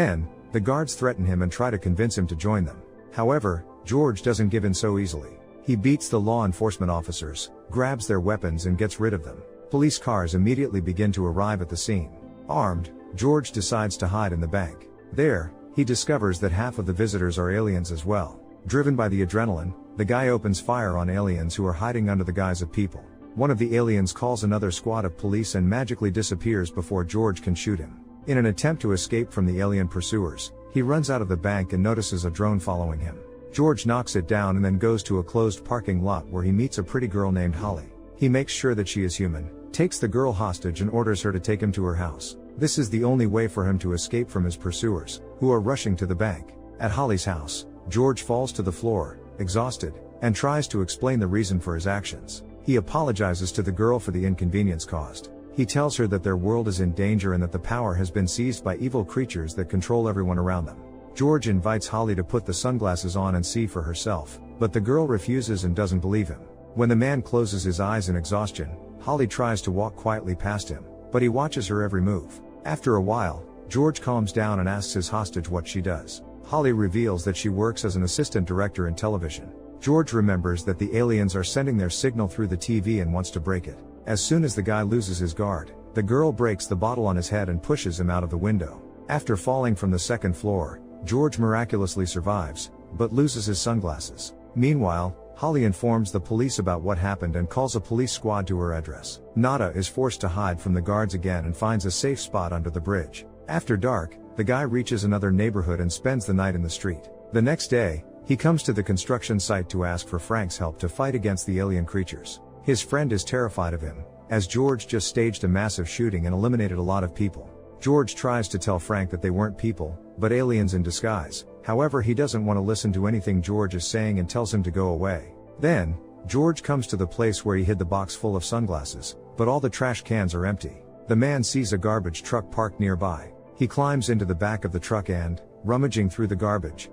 Then, the guards threaten him and try to convince him to join them. However, George doesn't give in so easily. He beats the law enforcement officers, grabs their weapons and gets rid of them. Police cars immediately begin to arrive at the scene. Armed, George decides to hide in the bank. There, he discovers that half of the visitors are aliens as well. Driven by the adrenaline, the guy opens fire on aliens who are hiding under the guise of people. One of the aliens calls another squad of police and magically disappears before George can shoot him. In an attempt to escape from the alien pursuers, he runs out of the bank and notices a drone following him. George knocks it down and then goes to a closed parking lot where he meets a pretty girl named Holly. He makes sure that she is human, takes the girl hostage and orders her to take him to her house. This is the only way for him to escape from his pursuers, who are rushing to the bank. At Holly's house, George falls to the floor, exhausted, and tries to explain the reason for his actions. He apologizes to the girl for the inconvenience caused. He tells her that their world is in danger and that the power has been seized by evil creatures that control everyone around them. George invites Holly to put the sunglasses on and see for herself, but the girl refuses and doesn't believe him. When the man closes his eyes in exhaustion, Holly tries to walk quietly past him, but he watches her every move. After a while, George calms down and asks his hostage what she does. Holly reveals that she works as an assistant director in television. George remembers that the aliens are sending their signal through the TV and wants to break it. As soon as the guy loses his guard, the girl breaks the bottle on his head and pushes him out of the window. After falling from the second floor, George miraculously survives, but loses his sunglasses. Meanwhile, Holly informs the police about what happened and calls a police squad to her address. Nada is forced to hide from the guards again and finds a safe spot under the bridge. After dark, the guy reaches another neighborhood and spends the night in the street. The next day, he comes to the construction site to ask for Frank's help to fight against the alien creatures. His friend is terrified of him, as George just staged a massive shooting and eliminated a lot of people. George tries to tell Frank that they weren't people, but aliens in disguise. However, he doesn't want to listen to anything George is saying and tells him to go away. Then, George comes to the place where he hid the box full of sunglasses, but all the trash cans are empty. The man sees a garbage truck parked nearby. He climbs into the back of the truck and, rummaging through the garbage,